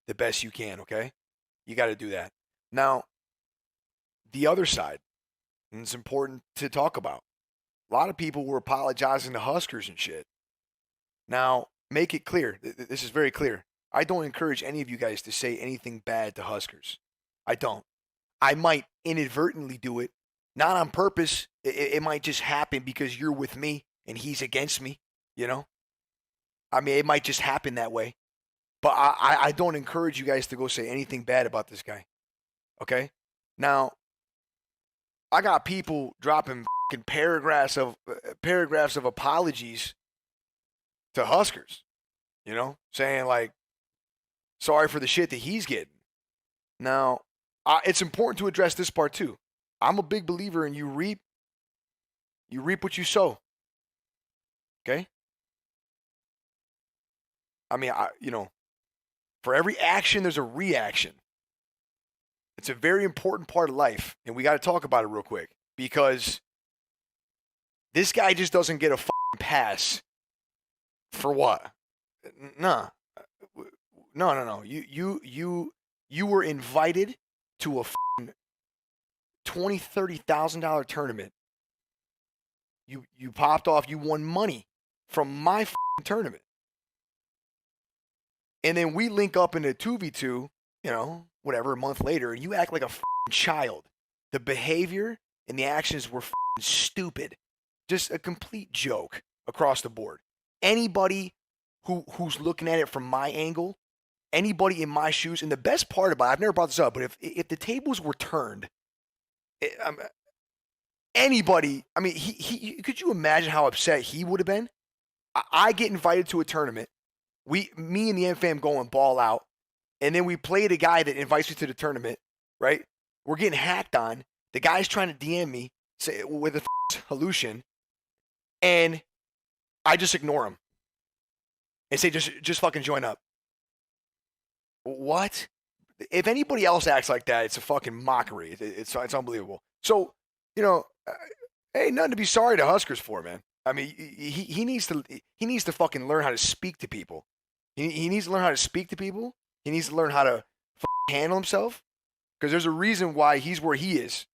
the best you can, okay? You got to do that. Now, the other side, and it's important to talk about. A lot of people were apologizing to Huskerrs and shit. Now, make it clear. This is very clear. I don't encourage any of you guys to say anything bad to Huskerrs. I don't. I might inadvertently do it, not on purpose. It might just happen because you're with me and he's against me, you know? I mean, it might just happen that way. But I don't encourage you guys to go say anything bad about this guy. Okay? Now, I got people dropping fucking paragraphs of apologies to Huskerrs, you know, saying like, sorry for the shit that he's getting. Now, it's important to address this part too. I'm a big believer in you reap what you sow. Okay? I mean, for every action, there's a reaction. It's a very important part of life, and we got to talk about it real quick because this guy just doesn't get a fucking pass for what? No. You were invited to a fucking $20,000-$30,000 tournament. You popped off. You won money from my fucking tournament. And then we link up in a 2v2, whatever, a month later, and you act like a fucking child. The behavior and the actions were fucking stupid. Just a complete joke across the board. Anybody who's looking at it from my angle, anybody in my shoes, and the best part about it, I've never brought this up, but if the tables were turned, anybody, I mean, he could you imagine how upset he would have been? I get invited to a tournament. Me and the M-Fam go and ball out, and then we play the guy that invites me to the tournament, right? We're getting hacked on. The guy's trying to DM me with a solution, and I just ignore him and say, just fucking join up. What? If anybody else acts like that, it's a fucking mockery. It's unbelievable. So, hey, nothing to be sorry to Huskerrs for, man. I mean, he needs to fucking learn how to speak to people. He needs to learn how to speak to people. He needs to learn how to handle himself, because there's a reason why he's where he is.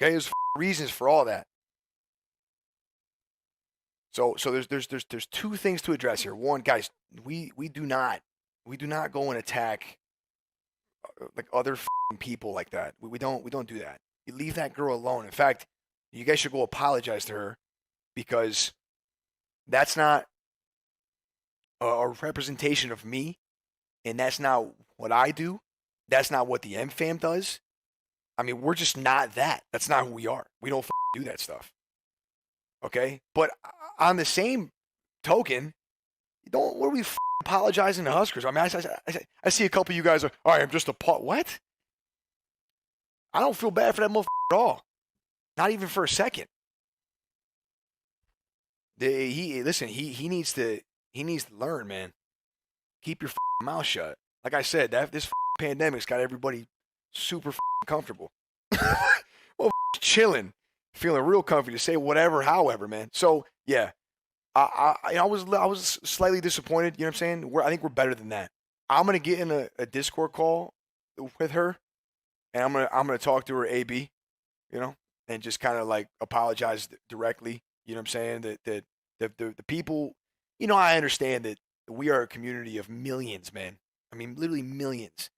Okay, there's reasons for all that. So there's two things to address here. One, guys, we do not go and attack like other people like that. We don't do that. You leave that girl alone. In fact, you guys should go apologize to her, because that's not a representation of me, and that's not what I do. That's not what the M-Fam does. I mean, we're just not that. That's not who we are. We don't do that stuff. Okay? But on the same token, what are we apologizing to Huskerrs? I mean, I see a couple of you guys are, all right, I'm just a pot. What? I don't feel bad for that motherfucker at all. Not even for a second. He needs to learn, man. Keep your mouth shut. Like I said, this pandemic's got everybody super comfortable. Well, chilling, feeling real comfy to say whatever, however, man. So yeah, I was slightly disappointed. You know what I'm saying? I think we're better than that. I'm gonna get in a Discord call with her, and I'm gonna talk to her AB, and just kind of like apologize directly. You know what I'm saying? That the people, I understand that we are a community of millions, man. I mean, literally millions.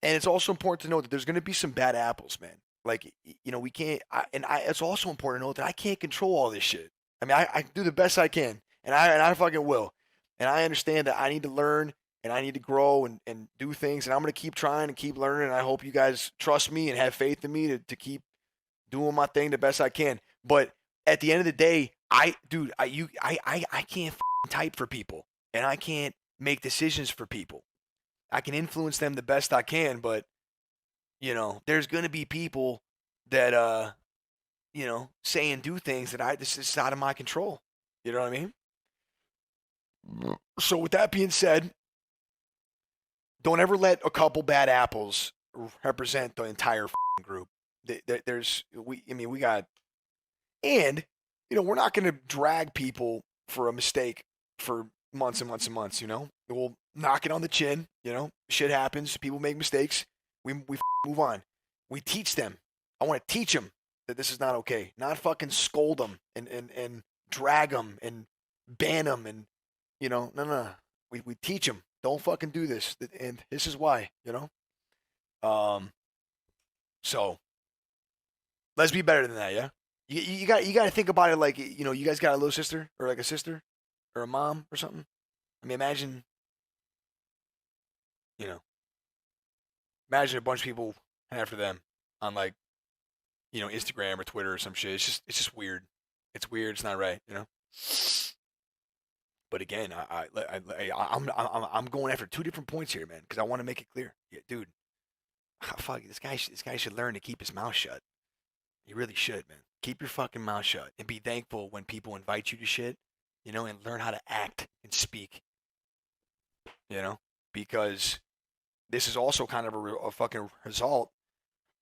And it's also important to know that there's going to be some bad apples, man. Like, we can't, it's also important to know that I can't control all this shit. I mean, I do the best I can, and I fucking will. And I understand that I need to learn, and I need to grow and do things, and I'm going to keep trying and keep learning, and I hope you guys trust me and have faith in me to keep doing my thing the best I can. But at the end of the day, I can't type for people, and I can't make decisions for people. I can influence them the best I can, but there's going to be people that say and do things that this is out of my control. You know what I mean? So with that being said, don't ever let a couple bad apples represent the entire group. We got, and we're not going to drag people for a mistake for months and months and months. knock it on the chin. You know, shit happens. People make mistakes. We move on. We teach them. I want to teach them that this is not okay. Not fucking scold them and drag them and ban them and no. We teach them. Don't fucking do this. And this is why. So let's be better than that. Yeah. You got to think about it like you guys got a little sister or like a sister or a mom or something. I mean, imagine imagine a bunch of people after them on like Instagram or Twitter or some shit. It's just weird. It's weird. It's not right. But again, I'm going after two different points here, man, because I want to make it clear. Yeah, dude, fuck this guy. This guy should learn to keep his mouth shut. He really should, man. Keep your fucking mouth shut and be thankful when people invite you to shit, and learn how to act and speak, because this is also kind of a fucking result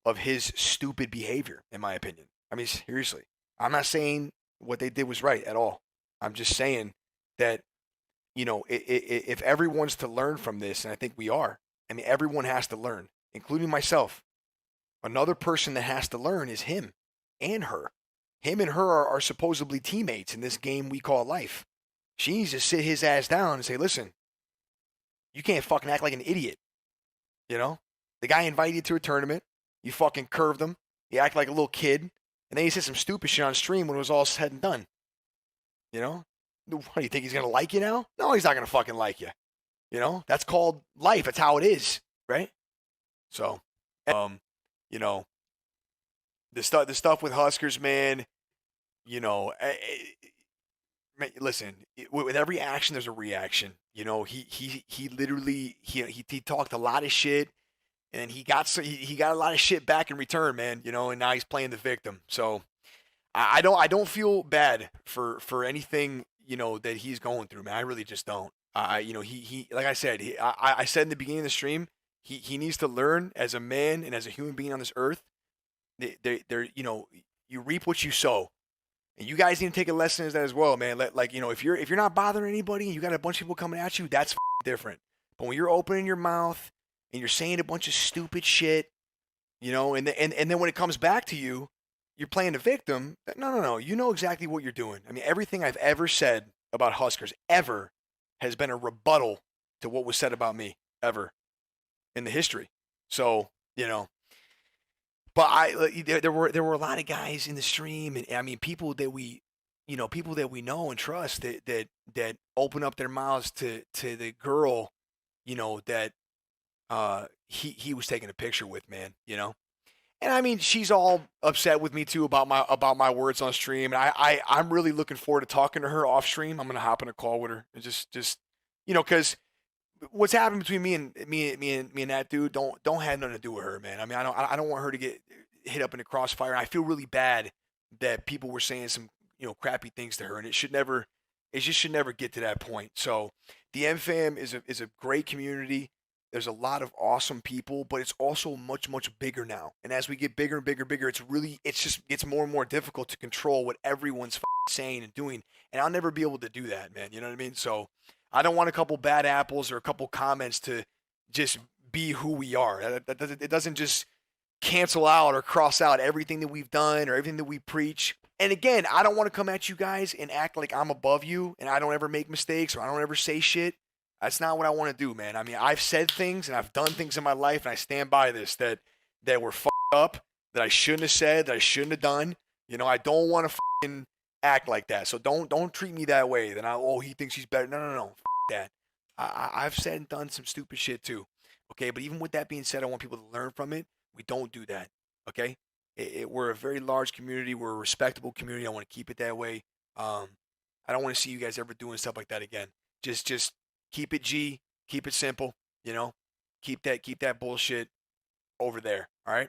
of his stupid behavior, in my opinion. I mean, seriously, I'm not saying what they did was right at all. I'm just saying that, if everyone's to learn from this, and I think we are, I mean, everyone has to learn, including myself. Another person that has to learn is him and her. Him and her are supposedly teammates in this game we call life. She needs to sit his ass down and say, listen, you can't fucking act like an idiot. The guy invited you to a tournament. You fucking curved him. You act like a little kid. And then he said some stupid shit on stream when it was all said and done. What, do you think he's going to like you now? No, he's not going to fucking like you. That's called life. That's how it is, right? So, the stuff with Huskerrs, man, listen, with every action, there's a reaction. He literally, he talked a lot of shit. And he got a lot of shit back in return, man. And now he's playing the victim. So I don't feel bad for anything that he's going through, man. I really just don't. He like I said, I said in the beginning of the stream, he needs to learn as a man and as a human being on this earth. You reap what you sow, and you guys need to take a lesson as that as well, man. If you're not bothering anybody, and you got a bunch of people coming at you, that's different. But when you're opening your mouth and you're saying a bunch of stupid shit, and then when it comes back to you, you're playing the victim. No. You know exactly what you're doing. I mean, everything I've ever said about Huskerrs ever has been a rebuttal to what was said about me ever in the history. So, but there were a lot of guys in the stream, and I mean, people that we know and trust that open up their mouths to the girl, that he was taking a picture with, man, And I mean, she's all upset with me too about my words on stream. And I'm really looking forward to talking to her off stream. I'm gonna hop in a call with her and just because what's happened between me and that dude don't have nothing to do with her, man. I mean, I don't want her to get hit up in the crossfire. And I feel really bad that people were saying some crappy things to her, and it just should never get to that point. So the M Fam is a great community. There's a lot of awesome people, but it's also much, much bigger now. And as we get bigger and bigger, it's more and more difficult to control what everyone's saying and doing. And I'll never be able to do that, man. You know what I mean? So I don't want a couple bad apples or a couple comments to just be who we are. It doesn't just cancel out or cross out everything that we've done or everything that we preach. And again, I don't want to come at you guys and act like I'm above you and I don't ever make mistakes or I don't ever say shit. That's not what I want to do, man. I mean, I've said things and I've done things in my life, and I stand by this that were fucked up, that I shouldn't have said, that I shouldn't have done. I don't want to fucking act like that. So don't treat me that way. Then he thinks he's better. No. That. I've said and done some stupid shit too. Okay, but even with that being said, I want people to learn from it. We don't do that. Okay, we're a very large community. We're a respectable community. I want to keep it that way. I don't want to see you guys ever doing stuff like that again. Just keep it G, keep it simple, keep that bullshit over there. All right.